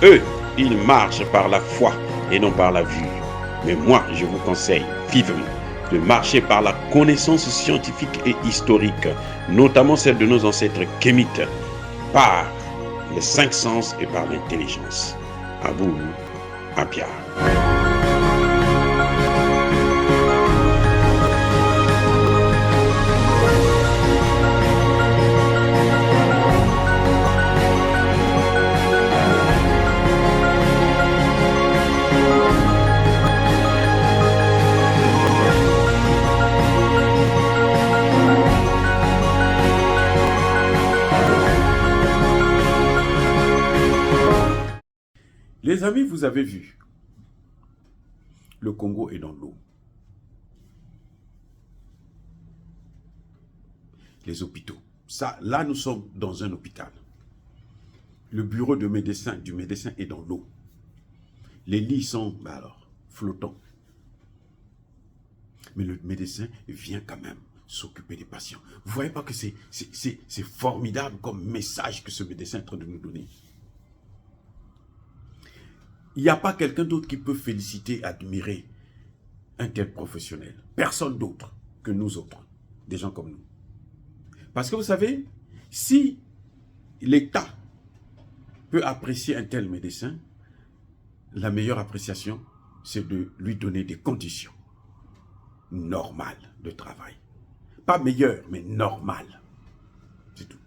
Eux, ils marchent par la foi et non par la vue. Mais moi, je vous conseille vivement de marcher par la connaissance scientifique et historique, notamment celle de nos ancêtres kémites, par les cinq sens et par l'intelligence. À vous, à Pierre. Les amis, vous avez vu, le Congo est dans l'eau. Les hôpitaux. Ça, là, nous sommes dans un hôpital. Le bureau du médecin est dans l'eau. Les lits sont, flottants. Mais le médecin vient quand même s'occuper des patients. Vous ne voyez pas que c'est formidable comme message que ce médecin est en train de nous donner? Il n'y a pas quelqu'un d'autre qui peut féliciter, admirer un tel professionnel. Personne d'autre que nous autres, des gens comme nous. Parce que vous savez, si l'État peut apprécier un tel médecin, la meilleure appréciation, c'est de lui donner des conditions normales de travail. Pas meilleures, mais normales. C'est tout.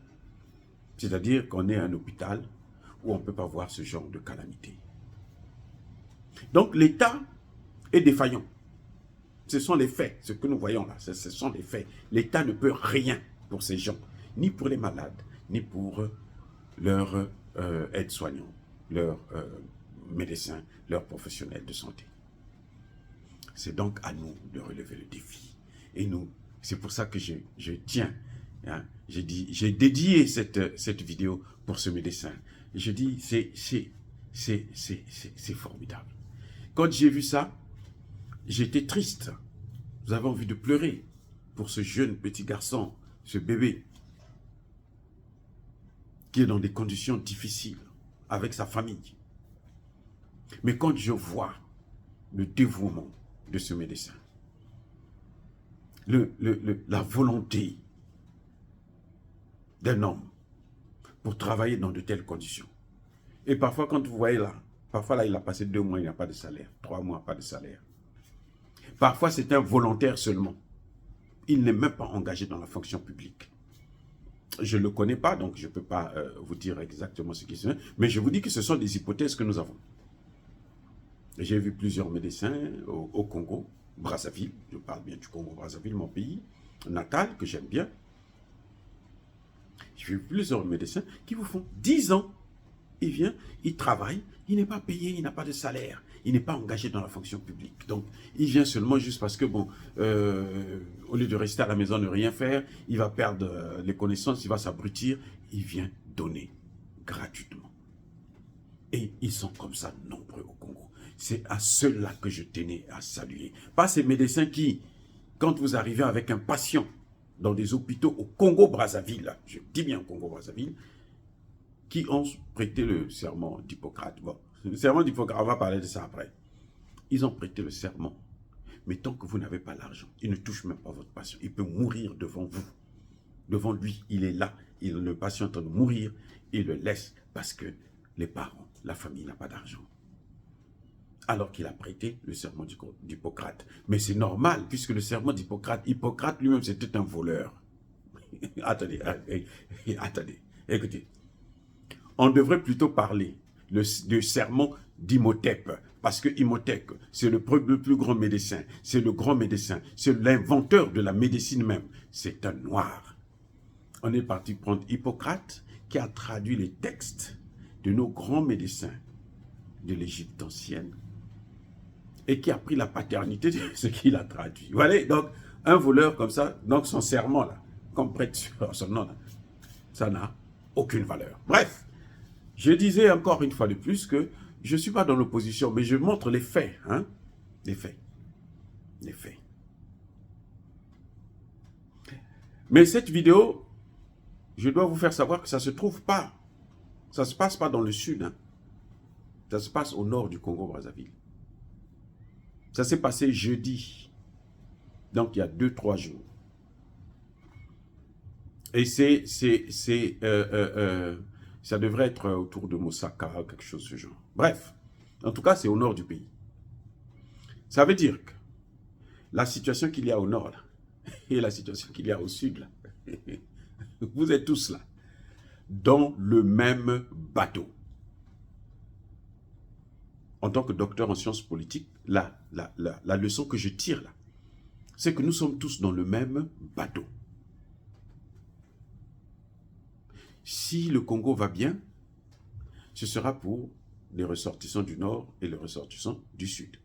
C'est-à-dire qu'on est un hôpital où on ne peut pas voir ce genre de calamité. Donc l'État est défaillant. Ce sont les faits, ce que nous voyons là, ce sont les faits. L'État ne peut rien pour ces gens, ni pour les malades, ni pour leurs aides-soignants, leurs médecins, leurs professionnels de santé. C'est donc à nous de relever le défi. Et nous, c'est pour ça que je tiens, hein, j'ai dédié cette vidéo pour ce médecin. Je dis, c'est formidable. Quand j'ai vu ça, j'étais triste. Vous avez envie de pleurer pour ce jeune petit garçon, ce bébé, qui est dans des conditions difficiles avec sa famille. Mais quand je vois le dévouement de ce médecin, la volonté d'un homme pour travailler dans de telles conditions. Et parfois, quand vous voyez là, parfois là, il a passé 2 mois, il n'a pas de salaire. 3 mois, pas de salaire. Parfois, c'est un volontaire seulement. Il n'est même pas engagé dans la fonction publique. Je ne le connais pas, donc je ne peux pas vous dire exactement ce qui se fait. Mais je vous dis que ce sont des hypothèses que nous avons. J'ai vu plusieurs médecins au Congo, Brazzaville. Je parle bien du Congo, Brazzaville, mon pays natal, que j'aime bien. J'ai vu plusieurs médecins qui vous font 10 ans. Il vient, il travaille, il n'est pas payé, il n'a pas de salaire, il n'est pas engagé dans la fonction publique. Donc, il vient seulement juste parce que, bon, au lieu de rester à la maison, ne rien faire, il va perdre les connaissances, il va s'abrutir, il vient donner gratuitement. Et ils sont comme ça nombreux au Congo. C'est à ceux-là que je tenais à saluer. Pas ces médecins qui, quand vous arrivez avec un patient dans des hôpitaux au Congo-Brazzaville, je dis bien Congo-Brazzaville, qui ont prêté le serment d'Hippocrate. Bon, le serment d'Hippocrate, on va parler de ça après. Ils ont prêté le serment. Mais tant que vous n'avez pas l'argent, il ne touche même pas votre patient. Il peut mourir devant vous. Devant lui, il est là. Le patient est en train de mourir. Il le laisse parce que les parents, la famille n'a pas d'argent. Alors qu'il a prêté le serment d'Hippocrate. Mais c'est normal, puisque le serment d'Hippocrate, Hippocrate lui-même, c'était un voleur. Attendez, écoutez. On devrait plutôt parler du serment d'Imhotep, parce que Imhotep, c'est le plus grand médecin, c'est le grand médecin, c'est l'inventeur de la médecine même. C'est un noir. On est parti prendre Hippocrate, qui a traduit les textes de nos grands médecins de l'Égypte ancienne, et qui a pris la paternité de ce qu'il a traduit. Vous voyez, donc, un voleur comme ça, donc son serment, là, qu'on prête sur son nom, là, ça n'a aucune valeur. Bref. Je disais encore une fois de plus que je ne suis pas dans l'opposition, mais je montre les faits. Hein? Les faits. Les faits. Mais cette vidéo, je dois vous faire savoir que ça ne se trouve pas. Ça ne se passe pas dans le sud. Hein? Ça se passe au nord du Congo-Brazzaville. Ça s'est passé jeudi. Donc, il y a 2-3 jours. Et ça devrait être autour de Mosaka, quelque chose de ce genre. Bref, en tout cas, c'est au nord du pays. Ça veut dire que la situation qu'il y a au nord là, et la situation qu'il y a au sud, là, vous êtes tous là, dans le même bateau. En tant que docteur en sciences politiques, la leçon que je tire là, c'est que nous sommes tous dans le même bateau. Si le Congo va bien, ce sera pour les ressortissants du Nord et les ressortissants du Sud.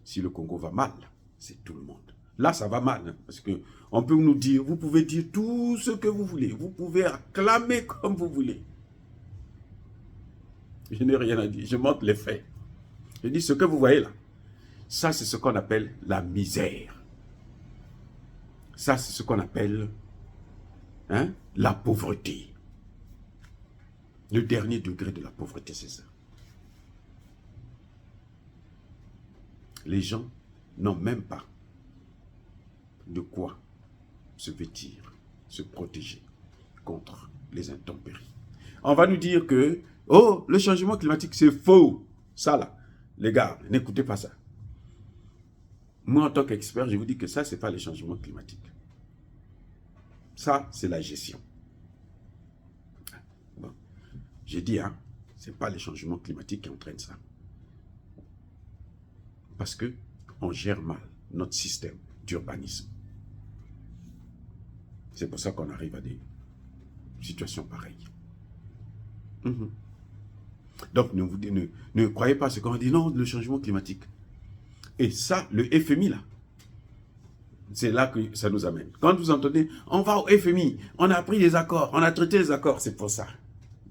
Si le Congo va mal, c'est tout le monde. Là, ça va mal, hein, parce qu'on peut nous dire, vous pouvez dire tout ce que vous voulez, vous pouvez acclamer comme vous voulez. Je n'ai rien à dire, je montre les faits. Je dis, ce que vous voyez là, ça c'est ce qu'on appelle la misère. Ça c'est ce qu'on appelle la pauvreté. Le dernier degré de la pauvreté, c'est ça. Les gens n'ont même pas de quoi se vêtir, se protéger contre les intempéries. On va nous dire que, oh, le changement climatique, c'est faux. Ça là, les gars, n'écoutez pas ça. Moi, en tant qu'expert, je vous dis que ça, ce n'est pas le changement climatique. Ça, c'est la gestion. Bon. J'ai dit, hein, ce n'est pas le changement climatique qui entraîne ça. Parce qu'on gère mal notre système d'urbanisme. C'est pour ça qu'on arrive à des situations pareilles. Donc, ne croyez pas ce qu'on dit, non, le changement climatique. Et ça, le FMI, là, c'est là que ça nous amène. Quand vous entendez, on va au FMI, on a pris les accords, on a traité les accords, c'est pour ça.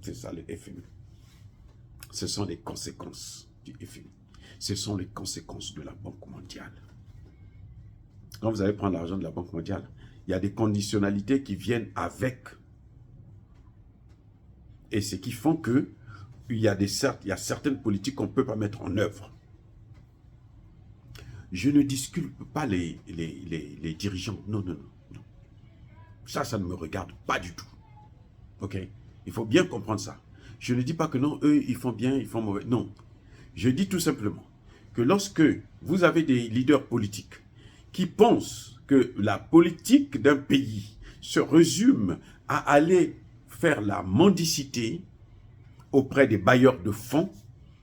C'est ça, le FMI. Ce sont les conséquences du FMI. Ce sont les conséquences de la Banque mondiale. Quand vous allez prendre l'argent de la Banque mondiale, il y a des conditionnalités qui viennent avec. Et ce qui font que il y a certaines politiques qu'on ne peut pas mettre en œuvre. Je ne disculpe pas les dirigeants. Non. Ça ne me regarde pas du tout. Ok? Il faut bien comprendre ça. Je ne dis pas que non, eux, ils font bien, ils font mauvais. Non. Je dis tout simplement que lorsque vous avez des leaders politiques qui pensent que la politique d'un pays se résume à aller faire la mendicité auprès des bailleurs de fonds,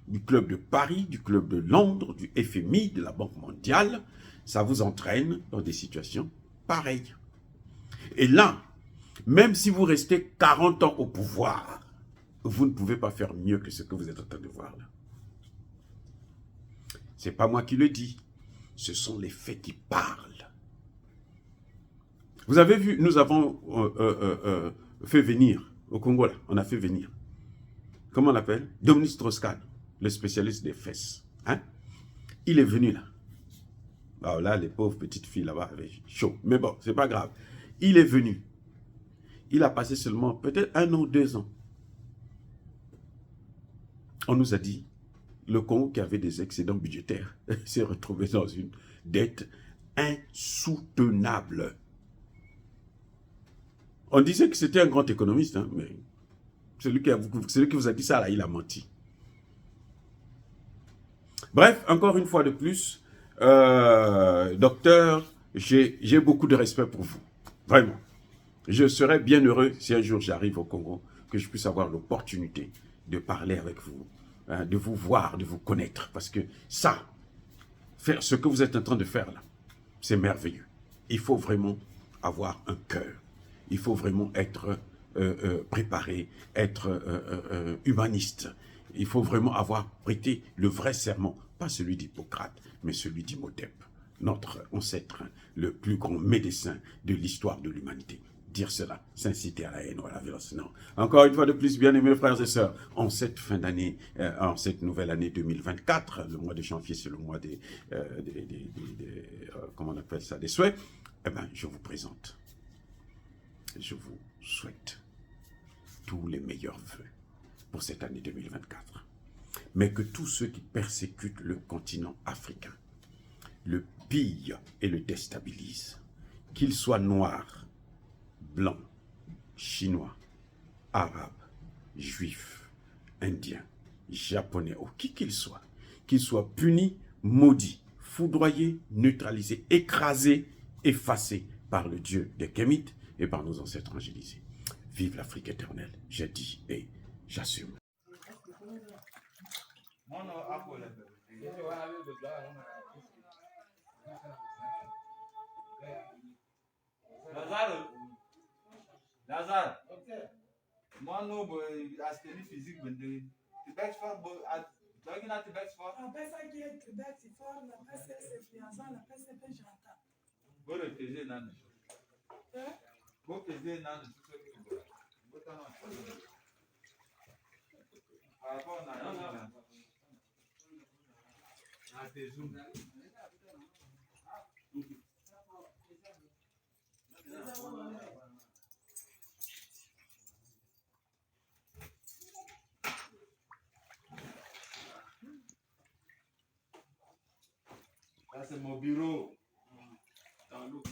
du Club de Paris, du Club de Londres, du FMI, de la Banque mondiale, ça vous entraîne dans des situations pareilles. Et là, même si vous restez 40 ans au pouvoir, vous ne pouvez pas faire mieux que ce que vous êtes en train de voir là. Ce n'est pas moi qui le dis, ce sont les faits qui parlent. Vous avez vu, nous avons fait venir, au Congo là, on a fait venir, comment on l'appelle? Dominique Strauss-Kahn, le spécialiste des fesses. Hein? Il est venu là. Alors là, les pauvres petites filles là-bas avaient chaud. Mais bon, c'est pas grave. Il est venu. Il a passé seulement peut-être 1 an, 2 ans. On nous a dit, le Congo qui avait des excédents budgétaires s'est retrouvé dans une dette insoutenable. On disait que c'était un grand économiste, hein, mais celui qui vous a dit ça, là, il a menti. Bref, encore une fois de plus, docteur, j'ai beaucoup de respect pour vous. Vraiment. Je serais bien heureux si un jour j'arrive au Congo, que je puisse avoir l'opportunité de parler avec vous, hein, de vous voir, de vous connaître. Parce que ça, faire ce que vous êtes en train de faire là, c'est merveilleux. Il faut vraiment avoir un cœur. Il faut vraiment être préparé, être humaniste. Il faut vraiment avoir prêté le vrai serment, pas celui d'Hippocrate, mais celui d'Imhotep, notre ancêtre, le plus grand médecin de l'histoire de l'humanité. Dire cela, s'inciter à la haine ou à la violence, non. Encore une fois de plus, bien-aimés frères et sœurs, en cette fin d'année, en cette nouvelle année 2024, le mois de janvier, c'est le mois des comment on appelle ça, des souhaits, eh bien, je vous présente. Je vous souhaite tous les meilleurs vœux pour cette année 2024. mais que tous ceux qui persécutent le continent africain, le pillent et le déstabilisent, qu'ils soient noirs, blancs, chinois, arabes, juifs, indiens, japonais, ou qui qu'ils soient punis, maudits, foudroyés, neutralisés, écrasés, effacés par le Dieu des Kémites et par nos ancêtres angélisés. Vive l'Afrique éternelle, j'ai dit et j'assume. Lazare, moi non, asthénie physique, tu baisses fort, tu baisses fort. Ça, c'est mon bureau. Dans l'eau.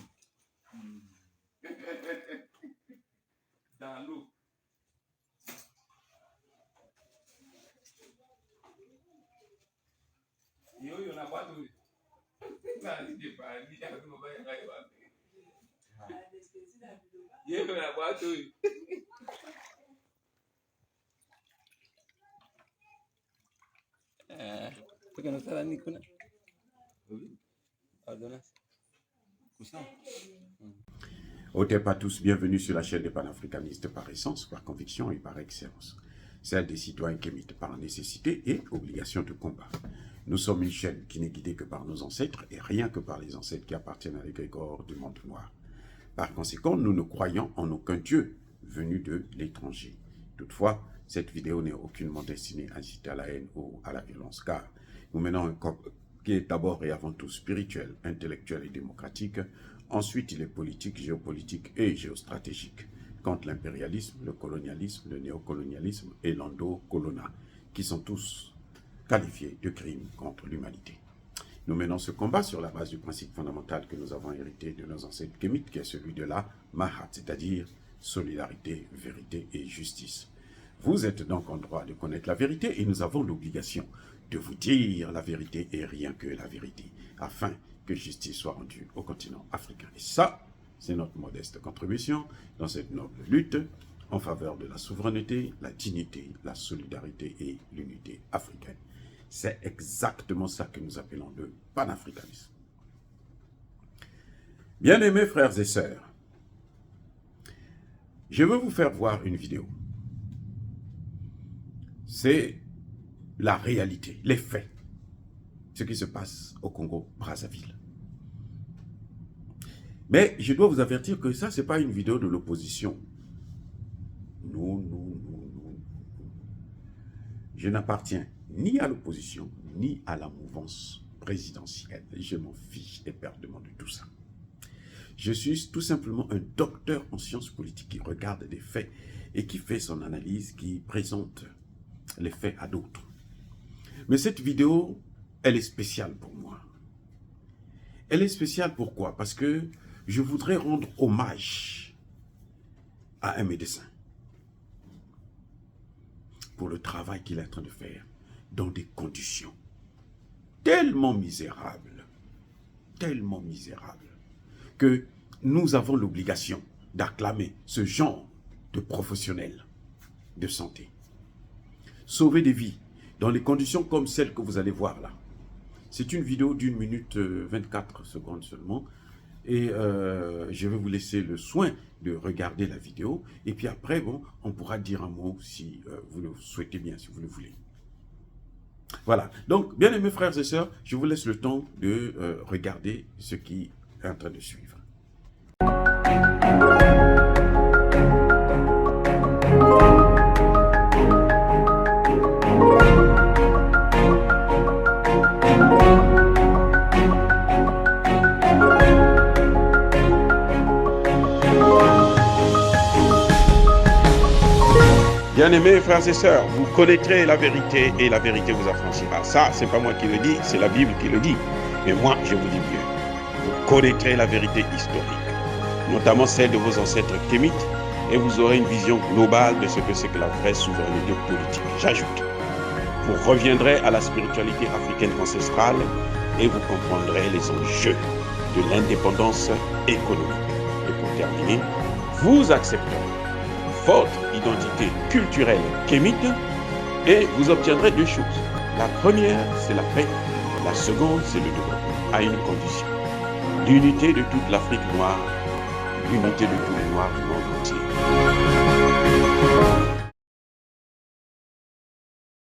Dans l'eau. Yo, il y en a pas tout. Ça, il pas. Il y a tout. Yo, il y en a pas tout. Porque no está ni kuna. Otep à tous, bienvenue sur la chaîne des panafricanistes par essence, par conviction et par excellence. Celle des citoyens kémites par nécessité et obligation de combat. Nous sommes une chaîne qui n'est guidée que par nos ancêtres et rien que par les ancêtres qui appartiennent à l'égrégore du monde noir. Par conséquent, nous ne croyons en aucun Dieu venu de l'étranger. Toutefois, cette vidéo n'est aucunement destinée à inciter à la haine ou à la violence, car nous menons un combat qui est d'abord et avant tout spirituel, intellectuel et démocratique. Ensuite, il est politique, géopolitique et géostratégique, contre l'impérialisme, le colonialisme, le néocolonialisme et l'endocolona, qui sont tous qualifiés de crimes contre l'humanité. Nous menons ce combat sur la base du principe fondamental que nous avons hérité de nos ancêtres kémites, qui est celui de la Mahat, c'est-à-dire solidarité, vérité et justice. Vous êtes donc en droit de connaître la vérité et nous avons l'obligation de vous dire la vérité et rien que la vérité, afin que justice soit rendue au continent africain. Et ça, c'est notre modeste contribution dans cette noble lutte en faveur de la souveraineté, la dignité, la solidarité et l'unité africaine. C'est exactement ça que nous appelons le panafricanisme. Bien-aimés frères et sœurs, je veux vous faire voir une vidéo. C'est la réalité, les faits, ce qui se passe au Congo-Brazzaville. Mais je dois vous avertir que ça, ce n'est pas une vidéo de l'opposition. Non. Je n'appartiens ni à l'opposition, ni à la mouvance présidentielle. Je m'en fiche éperdument de tout ça. Je suis tout simplement un docteur en sciences politiques qui regarde des faits et qui fait son analyse, qui présente les faits à d'autres. Mais cette vidéo, elle est spéciale pour moi. Elle est spéciale pourquoi? Parce que je voudrais rendre hommage à un médecin pour le travail qu'il est en train de faire dans des conditions tellement misérables, que nous avons l'obligation d'acclamer ce genre de professionnels de santé. Sauver des vies dans les conditions comme celles que vous allez voir là. C'est une vidéo d'1 minute 24 secondes seulement. Et je vais vous laisser le soin de regarder la vidéo. Et puis après, bon, on pourra dire un mot si vous le souhaitez bien, si vous le voulez. Voilà. Donc, bien aimés frères et sœurs, je vous laisse le temps de regarder ce qui est en train de suivre. Bien-aimés frères et sœurs, vous connaîtrez la vérité et la vérité vous affranchira. Ça, c'est pas moi qui le dis, c'est la Bible qui le dit. Mais moi, je vous dis mieux. Vous connaîtrez la vérité historique, notamment celle de vos ancêtres kémites, et vous aurez une vision globale de ce que c'est que la vraie souveraineté politique. J'ajoute, vous reviendrez à la spiritualité africaine ancestrale et vous comprendrez les enjeux de l'indépendance économique. Et pour terminer, vous accepterez votre identité culturelle kémite et vous obtiendrez deux choses. La première, c'est la paix. La seconde, c'est le développement, à une condition. L'unité de toute l'Afrique noire, l'unité de tous les Noirs du monde entier.